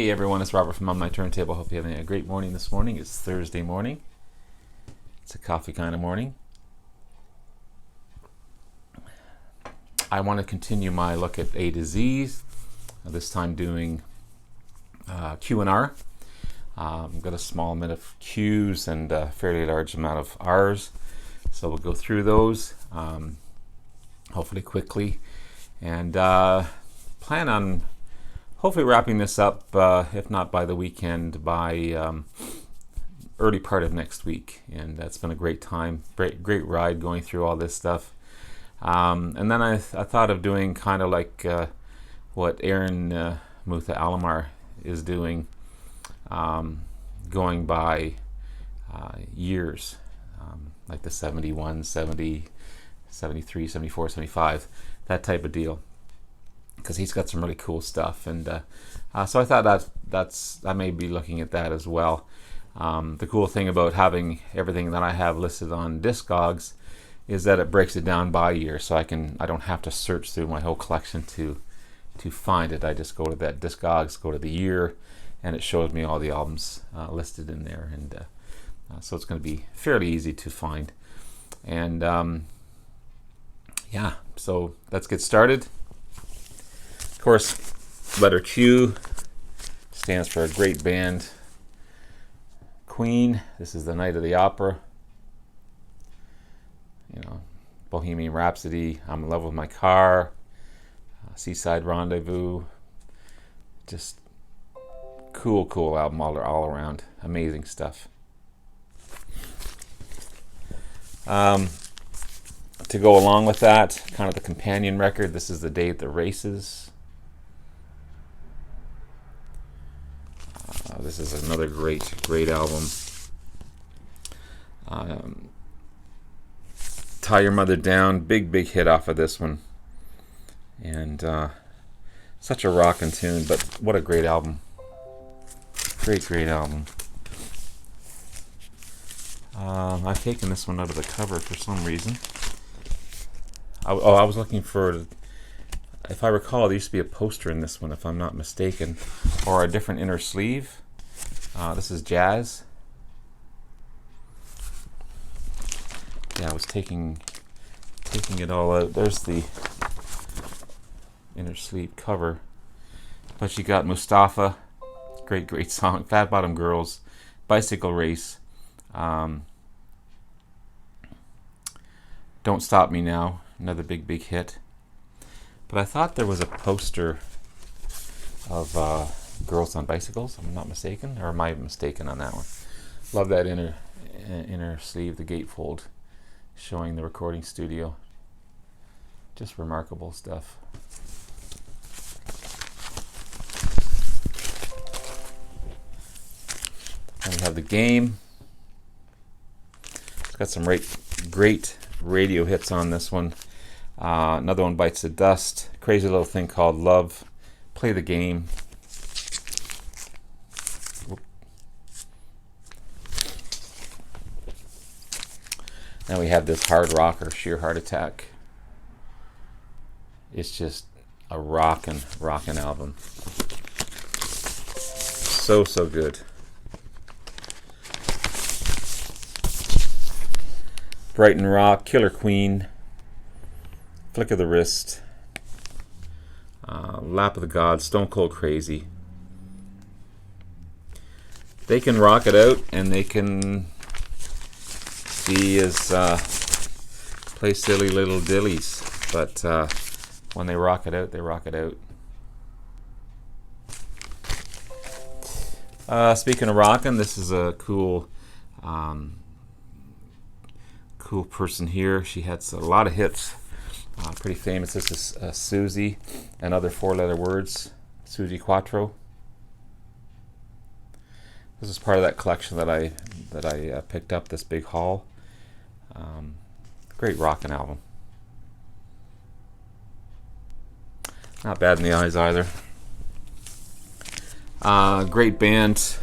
Hey everyone, it's Robert from On My Turntable. Hope you're having a great morning this morning. It's Thursday morning. It's a coffee kind of morning. I want to continue my look at A to Z, this time doing Q and R. I've got a small amount of Q's and a fairly large amount of R's. So we'll go through those, hopefully quickly, and plan on hopefully wrapping this up, if not by the weekend, by early part of next week. And that's been a great time, great ride going through all this stuff. And then I thought of doing kind of like what Aaron Mutha Alamar is doing, going by years, like the 71, 70, 73, 74, 75, that type of deal, because he's got some really cool stuff. And so I thought I may be looking at that as well. The cool thing about having everything that I have listed on Discogs is that it breaks it down by year, so I don't have to search through my whole collection to find it. I just go to that Discogs, go to the year, and it shows me all the albums listed in there. And so it's going to be fairly easy to find. And yeah, so let's get started. Of course, letter Q stands for a great band, Queen. This is the Night of the Opera. You know, Bohemian Rhapsody, I'm in Love with My Car, Seaside Rendezvous. Just cool album all around. Amazing stuff. To go along with that, kind of the companion record, this is The Day at the Races. This is another great album. Tie Your Mother Down, big hit off of this one, and such a rockin' tune, but what a great album. Great album. I've taken this one out of the cover for some reason. I was looking for, if I recall, there used to be a poster in this one, if I'm not mistaken, or a different inner sleeve. This is Jazz. Yeah, I was taking it all out. There's the inner sleeve cover. But you got Mustafa, great song. Fat Bottom Girls, Bicycle Race, Don't Stop Me Now, another big hit. But I thought there was a poster of Girls on Bicycles, if I'm not mistaken, or am I mistaken on that one? Love that inner sleeve, the gatefold, showing the recording studio. Just remarkable stuff. And we have The Game. It's got some great radio hits on this one. Another one, Bites the Dust. Crazy Little Thing Called Love. Play the Game. Now we have this hard rocker, Sheer Heart Attack. It's just a rockin' album. So good. Brighton Rock, Killer Queen, Flick of the Wrist, Lap of the Gods, Stone Cold Crazy. They can rock it out, and they can play silly little dillies, but when they rock it out, they rock it out. Speaking of rockin', this is a cool person here. She had a lot of hits, pretty famous. This is Susie and Other Four-Letter Words, Susie Quattro. This is part of that collection that I picked up, this big haul. Great rockin' album. Not bad in the eyes either. Great band,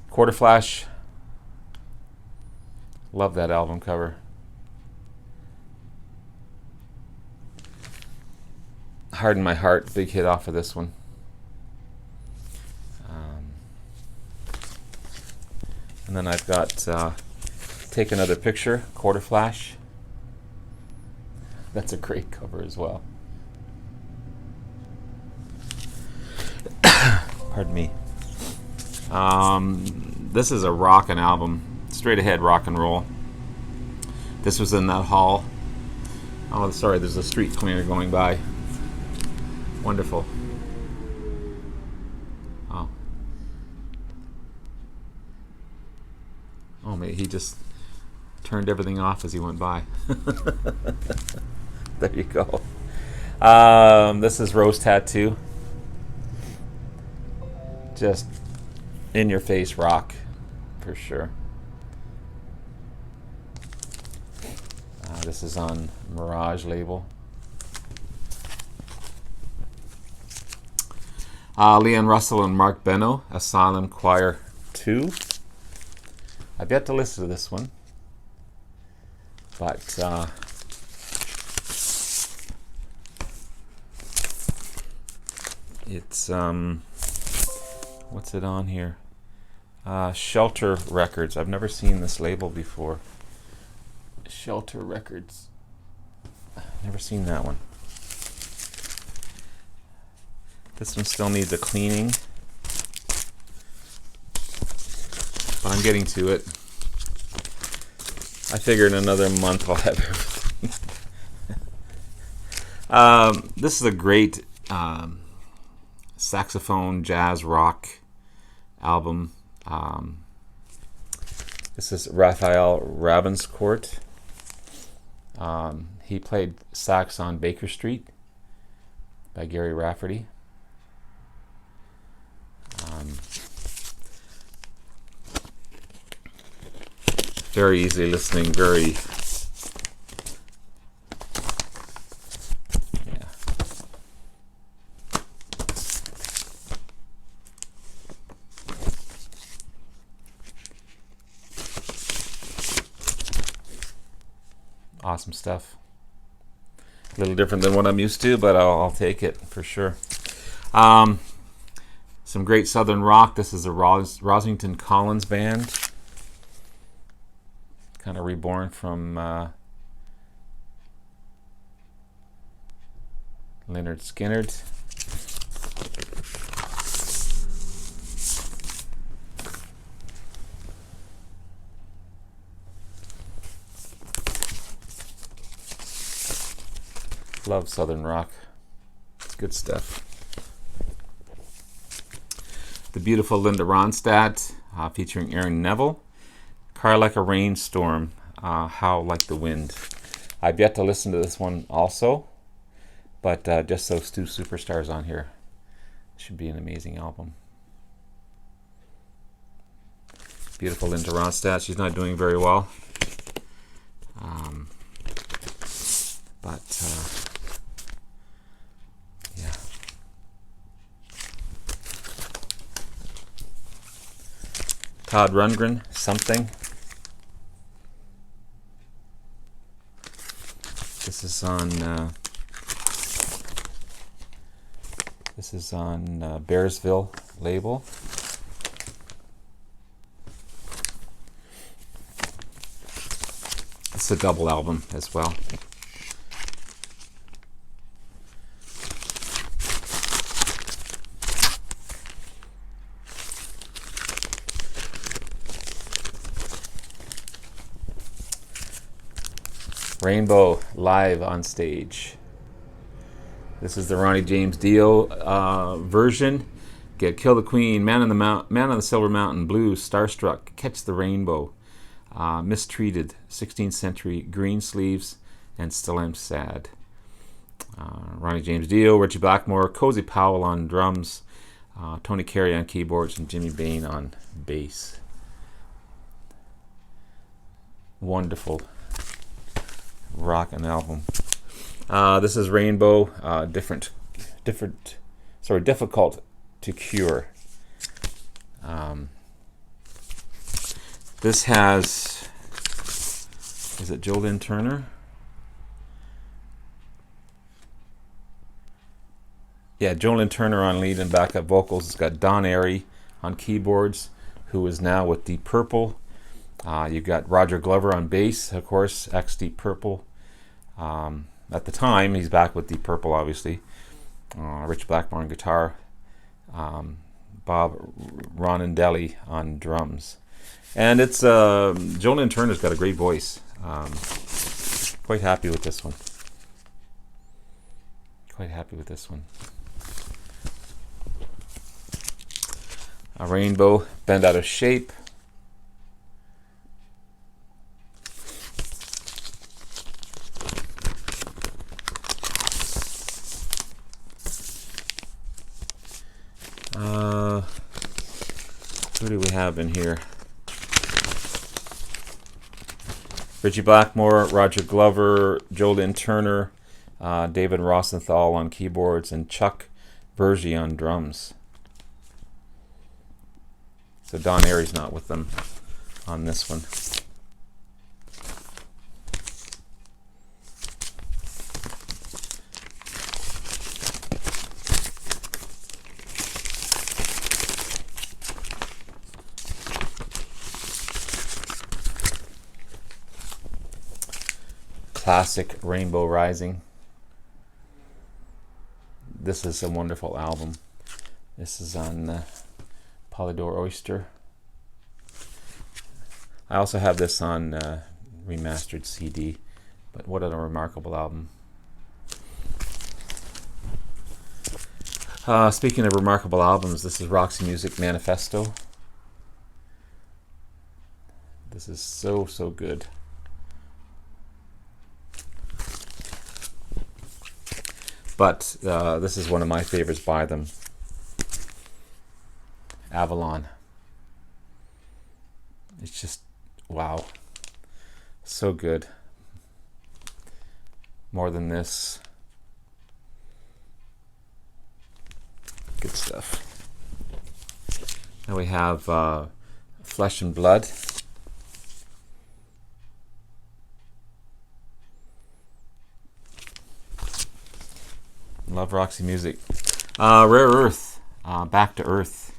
Quarter Flash. Love that album cover. Harden My Heart, big hit off of this one. And then I've got Take Another Picture, Quarter Flash. That's a great cover as well. Pardon me. This is a rockin' album, straight ahead rock and roll. This was in that hall. Oh, sorry, there's a street cleaner going by. Wonderful. Oh. Oh, he just turned everything off as he went by. There you go. This is Rose Tattoo. Just in your face rock, for sure. This is on Mirage label. Leon Russell and Mark Beno, Asylum Choir 2. I've yet to listen to this one, but it's what's it on here? Shelter Records. I've never seen this label before. Shelter Records. Never seen that one. This one still needs a cleaning, but I'm getting to it. I figure in another month I'll have everything. This is a great saxophone jazz rock album. This is Raphael Ravenscourt. He played sax on Baker Street by Gary Rafferty. Very easy listening, very awesome stuff. A little different than what I'm used to, but I'll take it for sure. Some great southern rock. This is a Rosington Collins band, kind of reborn from Leonard Skinner. Love southern rock. It's good stuff. The beautiful Linda Ronstadt, featuring Aaron Neville. Car Like a Rainstorm, How Like the Wind. I've yet to listen to this one also, but just those two superstars on here. Should be an amazing album. Beautiful Linda Ronstadt. She's not doing very well. Yeah. Todd Rundgren, Something. This is on Bearsville label. It's a double album as well. Rainbow live on stage. This is the Ronnie James Dio version. Get Kill the Queen, Man on the Silver Mountain, Blues, Starstruck, Catch the Rainbow, Mistreated, 16th Century, Green Sleeves, and Still I'm Sad. Ronnie James Dio, Richie Blackmore, Cozy Powell on drums, Tony Carey on keyboards, and Jimmy Bain on bass. Wonderful rockin' album. This is Rainbow, Difficult to Cure. This has, is it Jolene Turner? Yeah, Jolene Turner on lead and backup vocals. It's got Don Airy on keyboards, who is now with Deep Purple, You've got Roger Glover on bass, of course, X Deep Purple. At the time, he's back with Deep Purple, obviously. Rich Blackmore guitar. Bob Ronandelli on drums. And it's Jolyn Turner's got a great voice. Quite happy with this one. Quite happy with this one. A Rainbow, Bend Out of Shape. Who do we have in here? Richie Blackmore, Roger Glover, Jolyn Turner, David Rosenthal on keyboards, and Chuck Bergy on drums. So Don Airey's not with them on this one. Classic Rainbow Rising. This is a wonderful album. This is on Polydor Oyster. I also have this on remastered CD, but what a remarkable album. Speaking of remarkable albums, this is Roxy Music Manifesto. This is so good. But this is one of my favorites by them. Avalon. It's just, wow. So good. More Than This. Good stuff. Now we have Flesh and Blood. Love Roxy Music. Rare Earth, Back to Earth.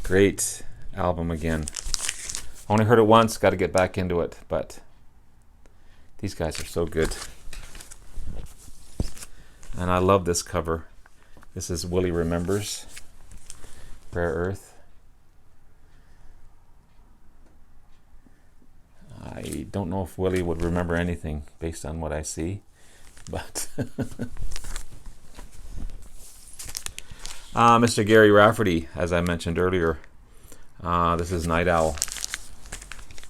Great album again. Only heard it once, got to get back into it, but these guys are so good. And I love this cover. This is Willie Remembers, Rare Earth. I don't know if Willie would remember anything based on what I see, but Mr. Gary Rafferty, as I mentioned earlier, this is Night Owl.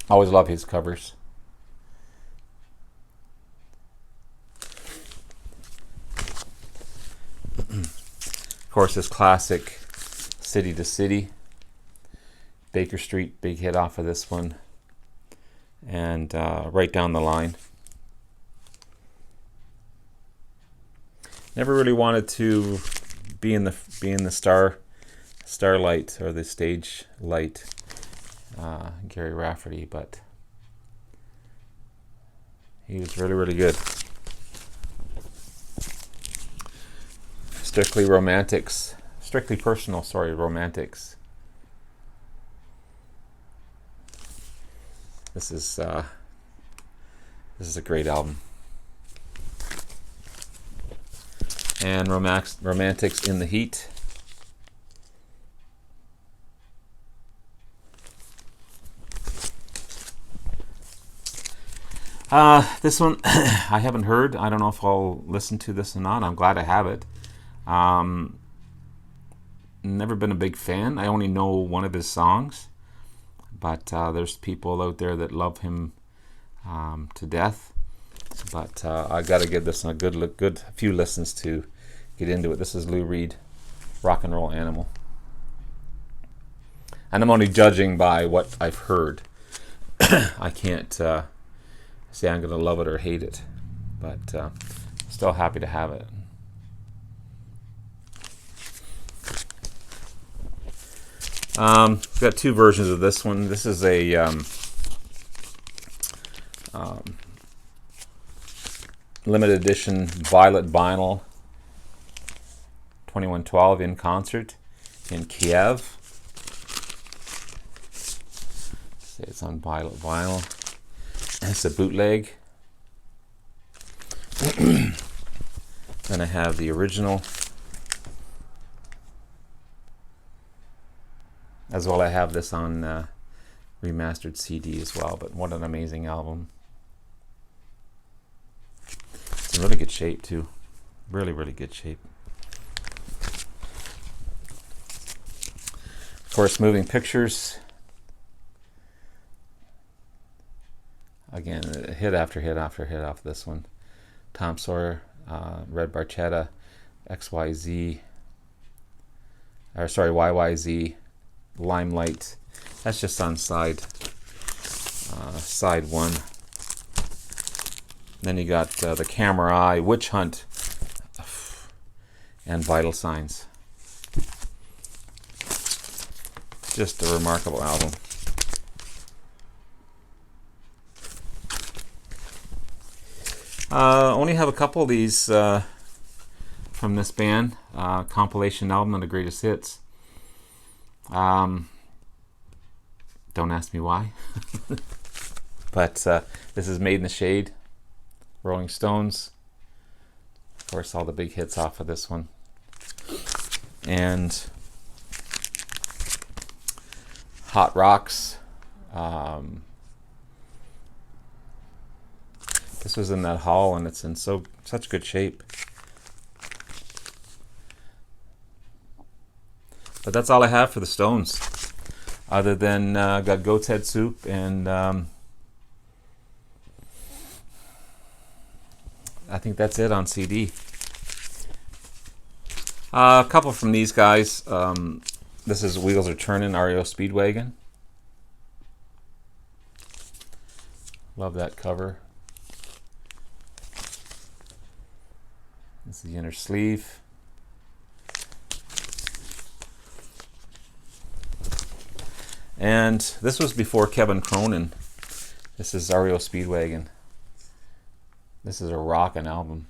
Always love his covers. Of course, this classic City to City. Baker Street, big hit off of this one. And Right Down the Line. Never really wanted to be in the starlight or the stage light, Gary Rafferty, but he was really good. Strictly Personal, Romantics. This is a great album. And Romantics in the Heat. This one I haven't heard. I don't know if I'll listen to this or not. I'm glad I have it. Never been a big fan. I only know one of his songs. But there's people out there that love him to death. But I got to give this a good few listens to get into it. This is Lou Reed, Rock and Roll Animal. And I'm only judging by what I've heard. I can't say I'm going to love it or hate it. But still happy to have it. Got two versions of this one. This is a limited edition violet vinyl, 2112 in concert in Kiev. Say it's on vinyl. It's a bootleg. Then I have the original. As well, I have this on remastered CD as well, but what an amazing album. It's in really good shape too. Really, really good shape. Of course, Moving Pictures. Again, hit after hit after hit off this one. Tom Sawyer, Red Barchetta, XYZ, or sorry, YYZ, Limelight. That's just on side one. Then you got The Camera Eye, Witch Hunt, and Vital Signs. Just a remarkable album. Only have a couple of these from this band. Compilation album of the greatest hits. Don't ask me why. But this is Made in the Shade, Rolling Stones. Of course, all the big hits off of this one. And Hot Rocks. This was in that haul, and it's in such good shape. But that's all I have for the Stones, other than got Goat's Head Soup and I think that's it on CD. A couple from these guys. This is Wheels Are Turning, Zario Speedwagon. Love that cover. This is the inner sleeve. And this was before Kevin Cronin. This is Zario Speedwagon. This is a rockin' album.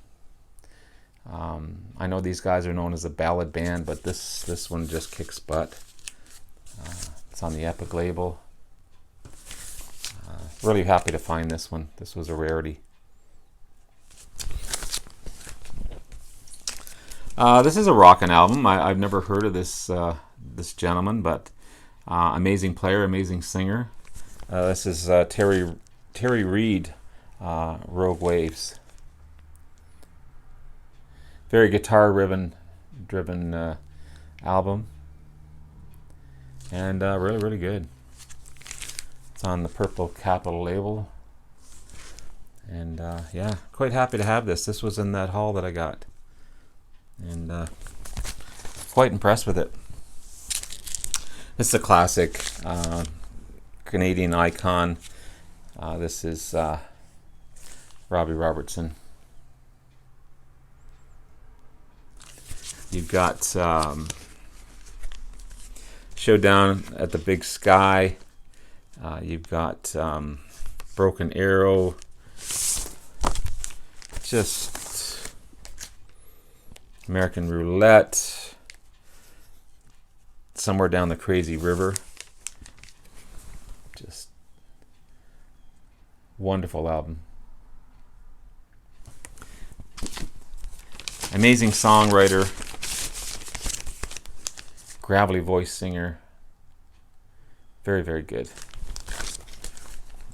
I know these guys are known as a ballad band, but this one just kicks butt. It's on the Epic label. Really happy to find this one. This was a rarity. This is a rockin' album. I've never heard of this this gentleman, but amazing player, amazing singer. This is Terry Reid, Rogue Waves. Very guitar-driven album, and really, really good. It's on the Purple Capitol label, and yeah, quite happy to have this. This was in that haul that I got, and quite impressed with it. This is a classic Canadian icon. This is Robbie Robertson. You've got Showdown at the Big Sky. You've got Broken Arrow. Just American Roulette. Somewhere Down the Crazy River. Just wonderful album. Amazing songwriter. Gravelly voice singer. Very, very good.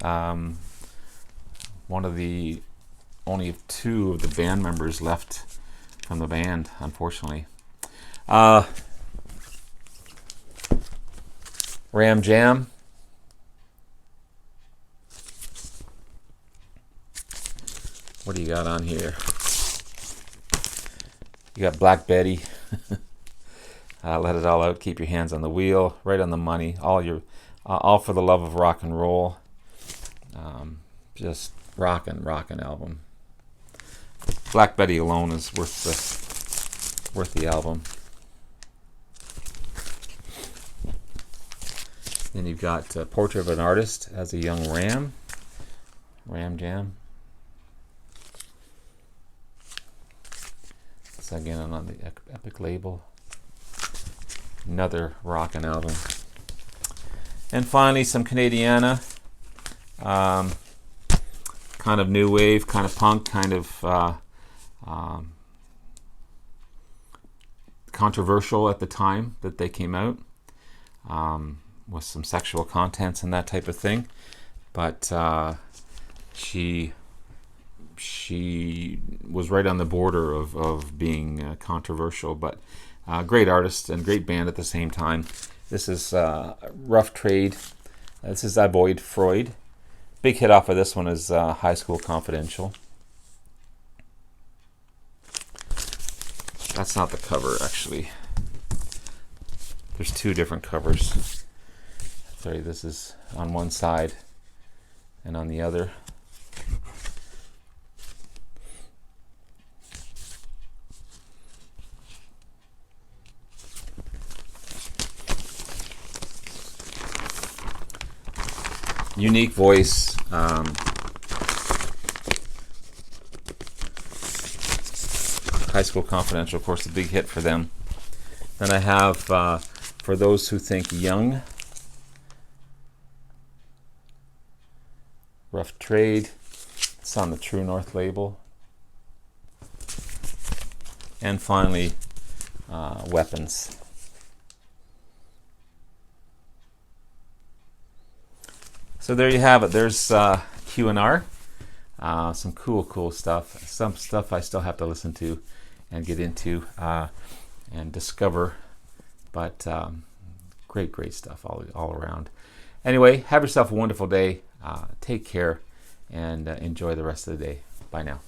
One of the only two of the band members left from the band, unfortunately. Ram Jam. What do you got on here? You got Black Betty. Let It All Out. Keep Your Hands on the Wheel. Right on the Money. All for the Love of Rock and Roll. Just rockin' album. Black Betty alone is worth the album. Then you've got Portrait of an Artist as a Young Ram. Ram Jam. It's again on the Epic label. Another rockin' album. And finally, some Canadiana. Kind of new wave, kind of punk, kind of controversial at the time that they came out, with some sexual contents and that type of thing. But she was right on the border of being controversial, but great artist and great band at the same time. This is Rough Trade. This is Avoid Freud. Big hit off of this one is High School Confidential. That's not the cover, actually. There's two different covers. Sorry, this is on one side and on the other. Unique voice. High School Confidential, of course, a big hit for them. Then I have For Those Who Think Young, Rough Trade. It's on the True North label. And finally, Weapons. So there you have it. There's Q&R. Some cool stuff. Some stuff I still have to listen to and get into and discover. But great stuff all around. Anyway, have yourself a wonderful day. Take care and enjoy the rest of the day. Bye now.